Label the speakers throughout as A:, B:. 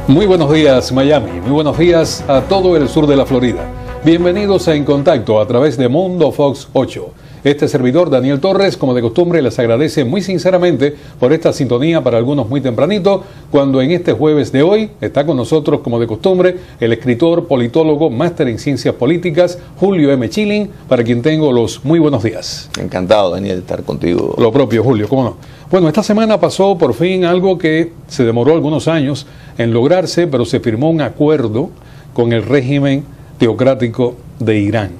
A: Muy buenos días, Miami. Muy buenos días a todo el sur de la Florida. Bienvenidos a En Contacto a través de Mundo Fox 8. Este servidor, Daniel Torres, como de costumbre, les agradece muy sinceramente por esta sintonía para algunos muy tempranito, cuando en este jueves de hoy está con nosotros, como de costumbre, el escritor, politólogo, máster en ciencias políticas, Julio M. Chilling, para quien tengo los muy buenos días.
B: Encantado, Daniel, de estar contigo.
A: Lo propio, Julio, cómo no. Bueno, esta semana pasó por fin algo que se demoró algunos años en lograrse, pero se firmó un acuerdo con el régimen teocrático de Irán.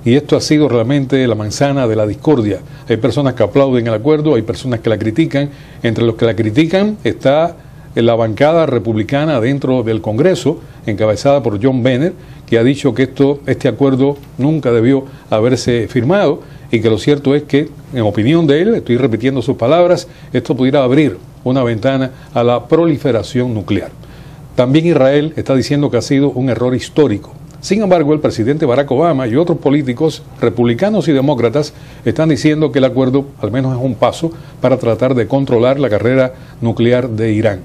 A: Y esto ha sido realmente la manzana de la discordia. Hay personas que aplauden el acuerdo, hay personas que la critican. Entre los que la critican está la bancada republicana dentro del Congreso, encabezada por John Boehner, que ha dicho que este acuerdo nunca debió haberse firmado y que lo cierto es que, en opinión de él, estoy repitiendo sus palabras, esto pudiera abrir una ventana a la proliferación nuclear. También Israel está diciendo que ha sido un error histórico. Sin embargo, el presidente Barack Obama y otros políticos republicanos y demócratas están diciendo que el acuerdo al menos es un paso para tratar de controlar la carrera nuclear de Irán.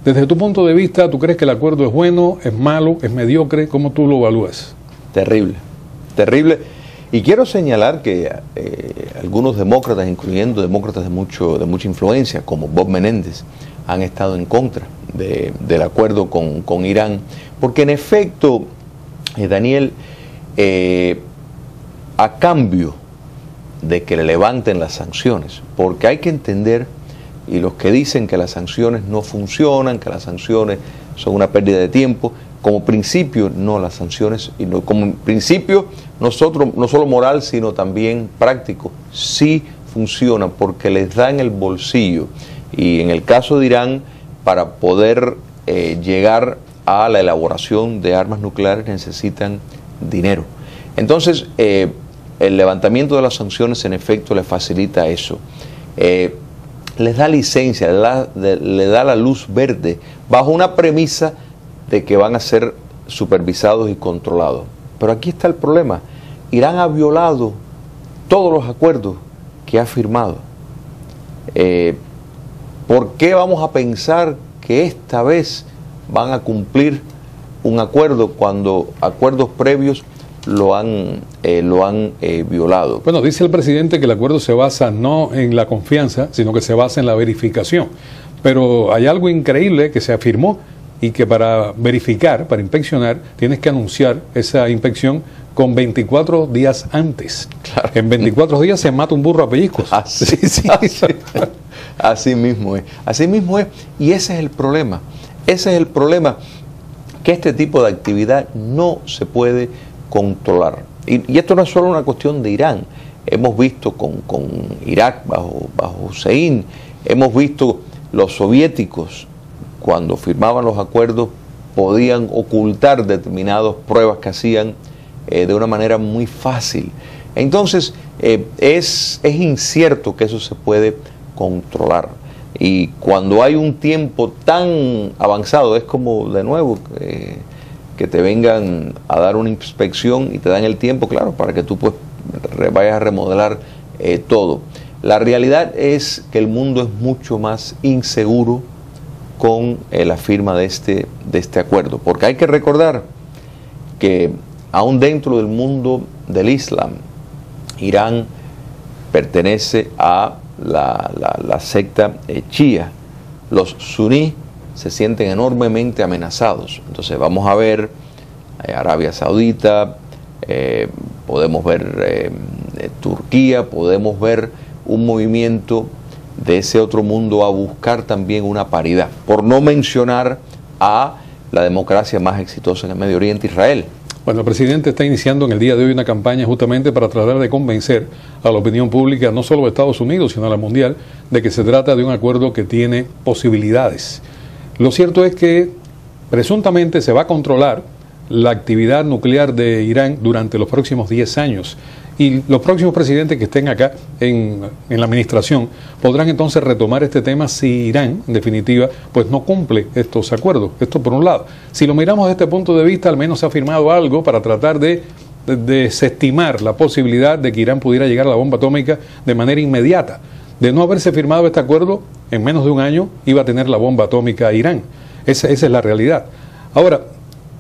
A: Desde tu punto de vista, ¿tú crees que el acuerdo es bueno, es malo, es mediocre? ¿Cómo tú lo evalúas?
B: Terrible, terrible. Y quiero señalar que algunos demócratas, incluyendo demócratas de mucha influencia, como Bob Menéndez, han estado en contra del acuerdo con Irán, porque en efecto, Daniel, a cambio de que le levanten las sanciones, porque hay que entender, y los que dicen que las sanciones no funcionan, que las sanciones son una pérdida de tiempo, como principio, no, las sanciones, y no, como principio, nosotros, no solo moral, sino también práctico, sí funcionan porque les dan el bolsillo. Y en el caso de Irán, para poder llegar a la elaboración de armas nucleares necesitan dinero. Entonces, el levantamiento de las sanciones en efecto les facilita eso. Les da licencia, le da la luz verde, bajo una premisa de que van a ser supervisados y controlados. Pero aquí está el problema. Irán ha violado todos los acuerdos que ha firmado. ¿Por qué vamos a pensar que esta vez van a cumplir un acuerdo cuando acuerdos previos lo han violado?
A: Bueno, dice el presidente que el acuerdo se basa no en la confianza, sino que se basa en la verificación. Pero hay algo increíble que se afirmó y que para verificar, para inspeccionar, tienes que anunciar esa inspección con 24 días antes. Claro. En 24 días se mata un burro a pellizcos.
B: Así mismo es. Así mismo es. Y ese es el problema. Ese es el problema, que este tipo de actividad no se puede controlar. Y esto no es solo una cuestión de Irán. Hemos visto con Irak bajo Hussein, hemos visto los soviéticos, cuando firmaban los acuerdos, podían ocultar determinadas pruebas que hacían de una manera muy fácil. Entonces, es incierto que eso se puede controlar. Y cuando hay un tiempo tan avanzado, es como, de nuevo, que te vengan a dar una inspección y te dan el tiempo, claro, para que tú pues vayas a remodelar todo. La realidad es que el mundo es mucho más inseguro con la firma de este acuerdo, porque hay que recordar que aún dentro del mundo del Islam, Irán pertenece a la secta Shia. Los suní se sienten enormemente amenazados. Entonces vamos a ver Arabia Saudita, podemos ver Turquía, podemos ver un movimiento de ese otro mundo a buscar también una paridad, por no mencionar a la democracia más exitosa en el Medio Oriente, Israel.
A: Bueno, el presidente está iniciando en el día de hoy una campaña justamente para tratar de convencer a la opinión pública, no solo de Estados Unidos, sino a la mundial, de que se trata de un acuerdo que tiene posibilidades. Lo cierto es que presuntamente se va a controlar la actividad nuclear de Irán durante los próximos 10 años. Y los próximos presidentes que estén acá en la administración podrán entonces retomar este tema si Irán, en definitiva, pues no cumple estos acuerdos. Esto por un lado. Si lo miramos desde este punto de vista, al menos se ha firmado algo para tratar de desestimar la posibilidad de que Irán pudiera llegar a la bomba atómica de manera inmediata. De no haberse firmado este acuerdo, en menos de un año iba a tener la bomba atómica Irán. Esa es la realidad. Ahora,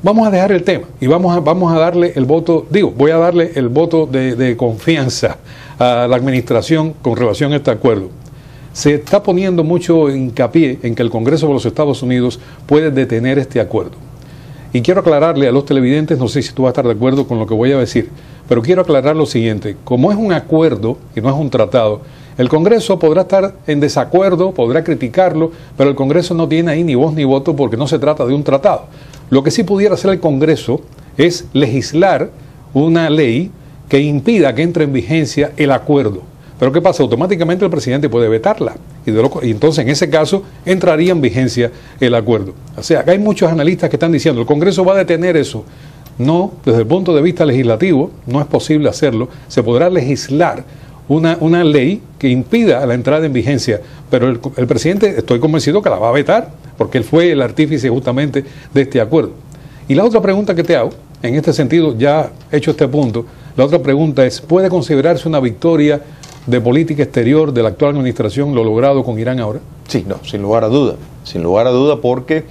A: vamos a dejar el tema y vamos a darle el voto, voy a darle el voto de confianza a la administración con relación a este acuerdo. Se está poniendo mucho hincapié en que el Congreso de los Estados Unidos puede detener este acuerdo. Y quiero aclararle a los televidentes, no sé si tú vas a estar de acuerdo con lo que voy a decir, pero quiero aclarar lo siguiente: como es un acuerdo y no es un tratado, el Congreso podrá estar en desacuerdo, podrá criticarlo, pero el Congreso no tiene ahí ni voz ni voto porque no se trata de un tratado. Lo que sí pudiera hacer el Congreso es legislar una ley que impida que entre en vigencia el acuerdo. Pero ¿qué pasa? Automáticamente el presidente puede vetarla y entonces en ese caso entraría en vigencia el acuerdo. O sea, acá hay muchos analistas que están diciendo el Congreso va a detener eso. No, desde el punto de vista legislativo no es posible hacerlo. Se podrá legislar una ley que impida la entrada en vigencia, pero el presidente estoy convencido que la va a vetar porque él fue el artífice justamente de este acuerdo. Y la otra pregunta que te hago, en este sentido, ya hecho este punto, la otra pregunta es, ¿puede considerarse una victoria de política exterior de la actual administración lo logrado con Irán ahora?
B: Sí, no, sin lugar a duda porque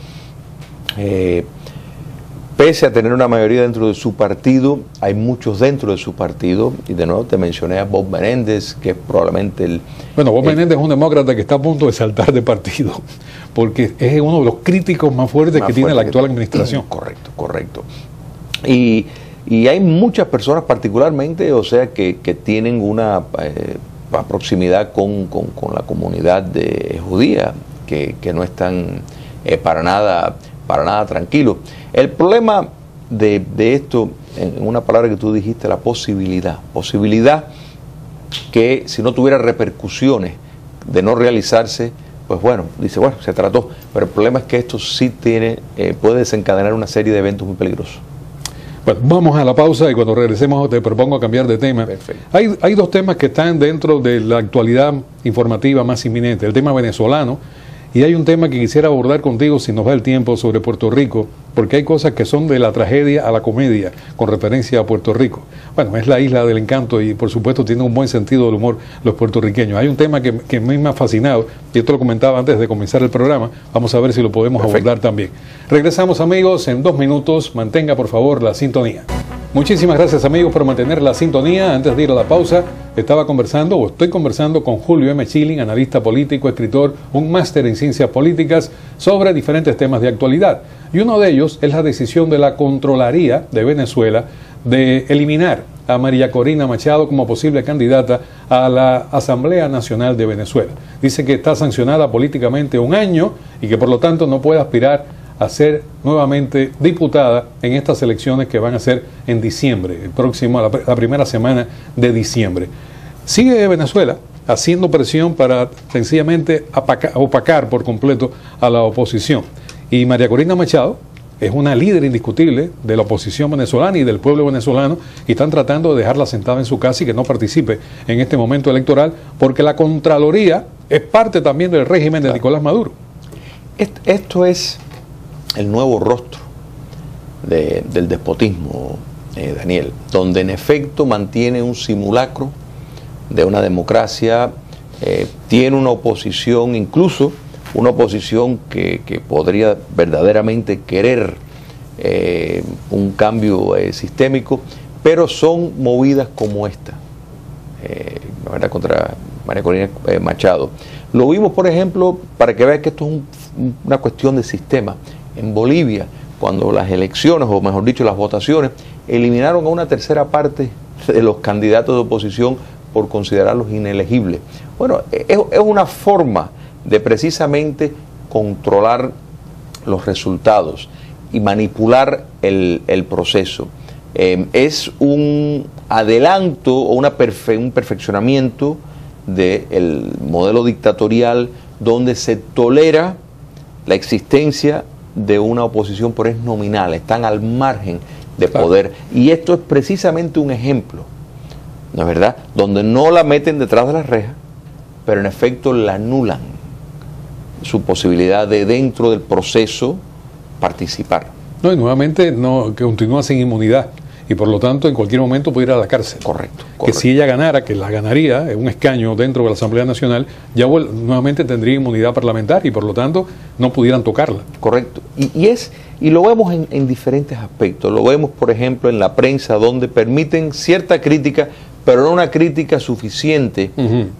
B: pese a tener una mayoría dentro de su partido, hay muchos dentro de su partido, y de nuevo te mencioné a Bob Menéndez, que es probablemente el...
A: Bueno, Bob Menéndez es un demócrata que está a punto de saltar de partido, porque es uno de los críticos más fuertes que tiene la actual administración.
B: Correcto. Y hay muchas personas particularmente, o sea, que tienen una proximidad con la comunidad judía, que no están para nada tranquilos. El problema de esto, en una palabra que tú dijiste, la posibilidad que si no tuviera repercusiones de no realizarse, pues bueno, se trató, pero el problema es que esto sí puede desencadenar una serie de eventos muy peligrosos.
A: Bueno, vamos a la pausa y cuando regresemos te propongo cambiar de tema.
B: Perfecto.
A: Hay dos temas que están dentro de la actualidad informativa más inminente, el tema venezolano, y hay un tema que quisiera abordar contigo, si nos da el tiempo, sobre Puerto Rico, porque hay cosas que son de la tragedia a la comedia, con referencia a Puerto Rico. Bueno, es la isla del encanto y por supuesto tiene un buen sentido del humor los puertorriqueños. Hay un tema que a mí me ha fascinado, y esto lo comentaba antes de comenzar el programa, vamos a ver si lo podemos abordar también. Regresamos, amigos, en 2 minutos, mantenga por favor la sintonía. Muchísimas gracias, amigos, por mantener la sintonía. Antes de ir a la pausa, estoy conversando con Julio M. Schilling, analista político, escritor, un máster en ciencias políticas, sobre diferentes temas de actualidad. Y uno de ellos es la decisión de la Contraloría de Venezuela de eliminar a María Corina Machado como posible candidata a la Asamblea Nacional de Venezuela. Dice que está sancionada políticamente 1 año y que por lo tanto no puede aspirar a ser nuevamente diputada en estas elecciones que van a ser en diciembre, la primera semana de diciembre. Sigue Venezuela haciendo presión para sencillamente opacar por completo a la oposición. Y María Corina Machado es una líder indiscutible de la oposición venezolana y del pueblo venezolano, y están tratando de dejarla sentada en su casa y que no participe en este momento electoral, porque la Contraloría es parte también del régimen de Nicolás Maduro.
B: Esto es el nuevo rostro del despotismo, Daniel, donde en efecto mantiene un simulacro de una democracia, tiene una oposición, incluso una oposición que podría verdaderamente querer un cambio sistémico, pero son movidas como esta, la verdad, contra María Corina Machado. Lo vimos, por ejemplo, para que veas que esto es una cuestión de sistema. En Bolivia, cuando las elecciones, o mejor dicho, las votaciones, eliminaron a una tercera parte de los candidatos de oposición por considerarlos inelegibles. Bueno, es una forma de precisamente controlar los resultados y manipular el proceso. Es un adelanto o un perfeccionamiento del modelo dictatorial, donde se tolera la existencia de una oposición, pero es nominal, están al margen de poder. Y esto es precisamente un ejemplo, ¿no es verdad?, donde no la meten detrás de las rejas, pero en efecto la anulan su posibilidad de, dentro del proceso, participar.
A: No, y nuevamente no, que continúa sin inmunidad. y por lo tanto en cualquier momento puede ir a la cárcel.
B: Correcto.
A: Que si ella ganara, que la ganaría, un escaño dentro de la Asamblea Nacional, ya nuevamente tendría inmunidad parlamentaria y por lo tanto no pudieran tocarla.
B: Correcto. Y lo vemos en diferentes aspectos. Lo vemos, por ejemplo, en la prensa, donde permiten cierta crítica, pero no una crítica suficiente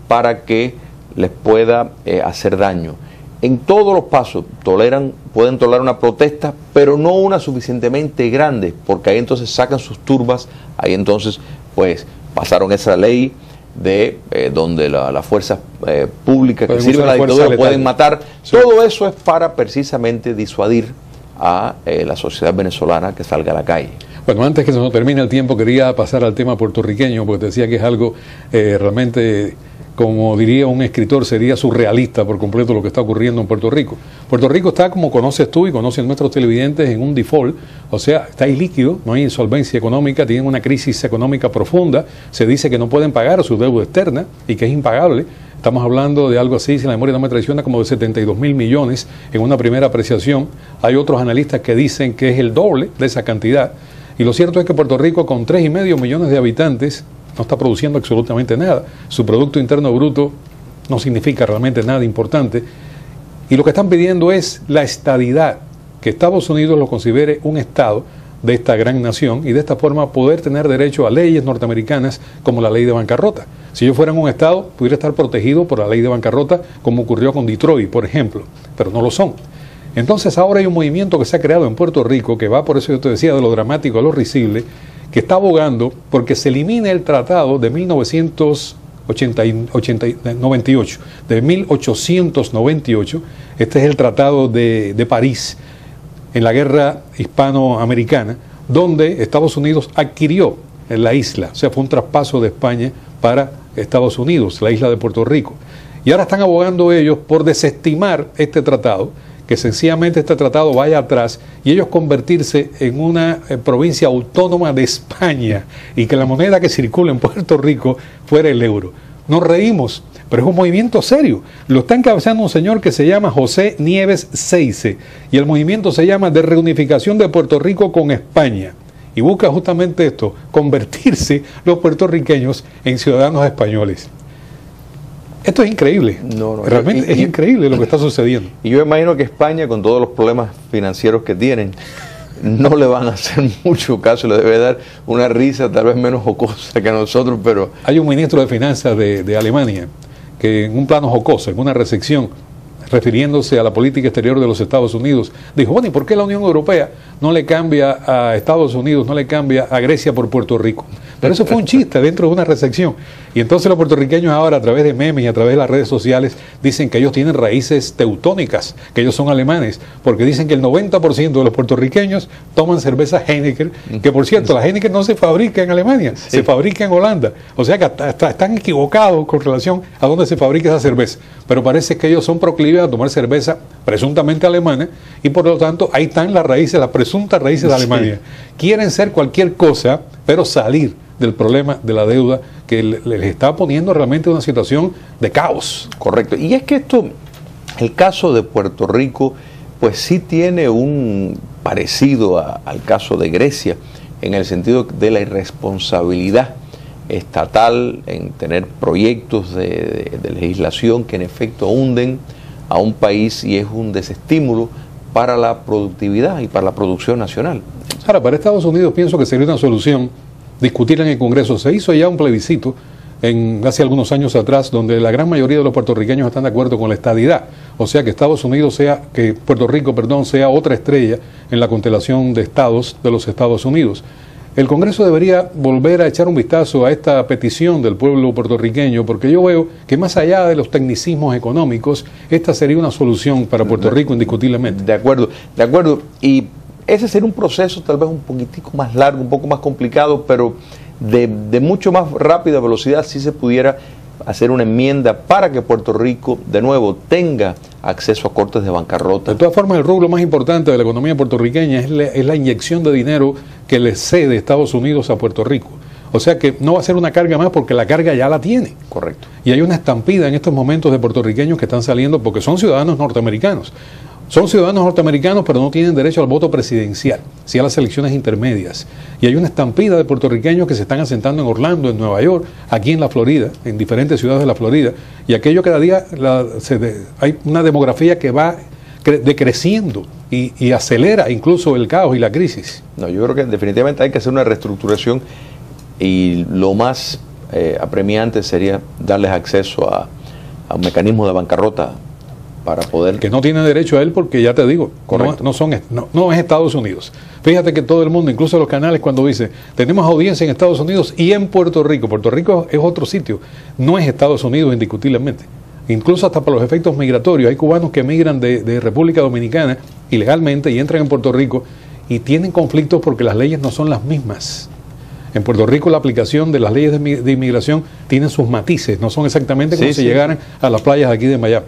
B: para que les pueda hacer daño. En todos los pasos pueden tolerar una protesta, pero no una suficientemente grande, porque ahí entonces sacan sus turbas, ahí entonces pues pasaron esa ley de donde las fuerzas públicas que sirven a la dictadura pueden matar. Sí. Todo eso es para precisamente disuadir a la sociedad venezolana que salga a la calle.
A: Bueno, antes que se nos termine el tiempo, quería pasar al tema puertorriqueño, porque te decía que es algo realmente, como diría un escritor, sería surrealista por completo lo que está ocurriendo en Puerto Rico. Puerto Rico está, como conoces tú y conocen nuestros televidentes, en un default, o sea, está ilíquido, no hay insolvencia económica, tienen una crisis económica profunda, se dice que no pueden pagar su deuda externa y que es impagable. Estamos hablando de algo así, si la memoria no me traiciona, como de 72.000 millones en una primera apreciación. Hay otros analistas que dicen que es el doble de esa cantidad. Y lo cierto es que Puerto Rico, con 3,5 millones de habitantes, no está produciendo absolutamente nada. Su Producto Interno Bruto no significa realmente nada importante. Y lo que están pidiendo es la estadidad, que Estados Unidos lo considere un estado de esta gran nación y de esta forma poder tener derecho a leyes norteamericanas como la ley de bancarrota. Si ellos fueran un estado, pudiera estar protegido por la ley de bancarrota, como ocurrió con Detroit, por ejemplo, pero no lo son. Entonces ahora hay un movimiento que se ha creado en Puerto Rico, que va, por eso yo te decía, de lo dramático a lo risible, que está abogando porque se elimine el tratado de 1898. Este es el tratado de París, en la guerra hispanoamericana, donde Estados Unidos adquirió la isla, o sea, fue un traspaso de España para Estados Unidos, la isla de Puerto Rico. Y ahora están abogando ellos por desestimar este tratado, que sencillamente este tratado vaya atrás y ellos convertirse en una provincia autónoma de España y que la moneda que circula en Puerto Rico fuera el euro. Nos reímos, pero es un movimiento serio. Lo está encabezando un señor que se llama José Nieves Seize y el movimiento se llama de reunificación de Puerto Rico con España. Y busca justamente esto, convertirse los puertorriqueños en ciudadanos españoles. Esto es increíble, realmente es increíble lo que está sucediendo.
B: Y yo imagino que España, con todos los problemas financieros que tienen, no le van a hacer mucho caso, le debe dar una risa tal vez menos jocosa que a nosotros, pero...
A: Hay un ministro de Finanzas de Alemania que en un plano jocoso, en una recepción, refiriéndose a la política exterior de los Estados Unidos, dijo, bueno, ¿y por qué la Unión Europea no le cambia a Estados Unidos, no le cambia a Grecia por Puerto Rico? Pero eso fue un chiste dentro de una recepción. Y entonces los puertorriqueños ahora, a través de memes y a través de las redes sociales, dicen que ellos tienen raíces teutónicas, que ellos son alemanes, porque dicen que el 90% de los puertorriqueños toman cerveza Heineken, que por cierto, la Heineken no se fabrica en Alemania, se fabrica en Holanda. O sea que están equivocados con relación a dónde se fabrica esa cerveza. Pero parece que ellos son proclives a tomar cerveza presuntamente alemana y por lo tanto ahí están las raíces, las presuntas raíces de Alemania. Quieren ser cualquier cosa, pero salir del problema de la deuda que les está poniendo realmente una situación de caos.
B: Correcto. Y es que el caso de Puerto Rico, pues sí tiene un parecido al caso de Grecia, en el sentido de la irresponsabilidad estatal en tener proyectos de legislación que en efecto hunden a un país y es un desestímulo para la productividad y para la producción nacional.
A: Ahora, para Estados Unidos pienso que sería una solución discutir en el Congreso. Se hizo ya un plebiscito hace algunos años atrás, donde la gran mayoría de los puertorriqueños están de acuerdo con la estadidad. O sea, que Puerto Rico, sea otra estrella en la constelación de estados de los Estados Unidos. El Congreso debería volver a echar un vistazo a esta petición del pueblo puertorriqueño, porque yo veo que más allá de los tecnicismos económicos, esta sería una solución para Puerto Rico indiscutiblemente.
B: De acuerdo. Y ese sería un proceso tal vez un poquitico más largo, un poco más complicado, pero de mucho más rápida velocidad si se pudiera hacer una enmienda para que Puerto Rico, de nuevo, tenga acceso a cortes de bancarrota.
A: De todas formas, el rubro más importante de la economía puertorriqueña es la inyección de dinero que le cede Estados Unidos a Puerto Rico. O sea que no va a ser una carga más porque la carga ya la tiene.
B: Correcto.
A: Y hay una estampida en estos momentos de puertorriqueños que están saliendo porque son ciudadanos norteamericanos. Son ciudadanos norteamericanos, pero no tienen derecho al voto presidencial, sí a las elecciones intermedias. Y hay una estampida de puertorriqueños que se están asentando en Orlando, en Nueva York, aquí en la Florida, en diferentes ciudades de la Florida. Y aquello cada día hay una demografía que va decreciendo y acelera incluso el caos y la crisis.
B: No, yo creo que definitivamente hay que hacer una reestructuración y lo más apremiante sería darles acceso a un mecanismo de bancarrota para poder...
A: Que no tienen derecho a él porque, ya te digo, no es Estados Unidos. Fíjate que todo el mundo, incluso los canales, cuando dice, tenemos audiencia en Estados Unidos y en Puerto Rico. Puerto Rico es otro sitio, no es Estados Unidos indiscutiblemente. Incluso hasta para los efectos migratorios. Hay cubanos que emigran de República Dominicana ilegalmente y entran en Puerto Rico y tienen conflictos porque las leyes no son las mismas. En Puerto Rico la aplicación de las leyes de inmigración tienen sus matices, no son exactamente como si llegaran a las playas de aquí de Miami.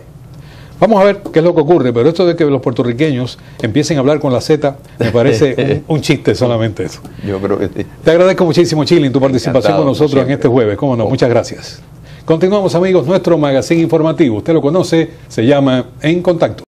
A: Vamos a ver qué es lo que ocurre, pero esto de que los puertorriqueños empiecen a hablar con la Z me parece un chiste solamente eso.
B: Yo creo que sí.
A: Te agradezco muchísimo, Chilin, tu participación con nosotros en este jueves. Cómo no, muchas gracias. Continuamos, amigos, nuestro magazine informativo. Usted lo conoce, se llama En Contacto.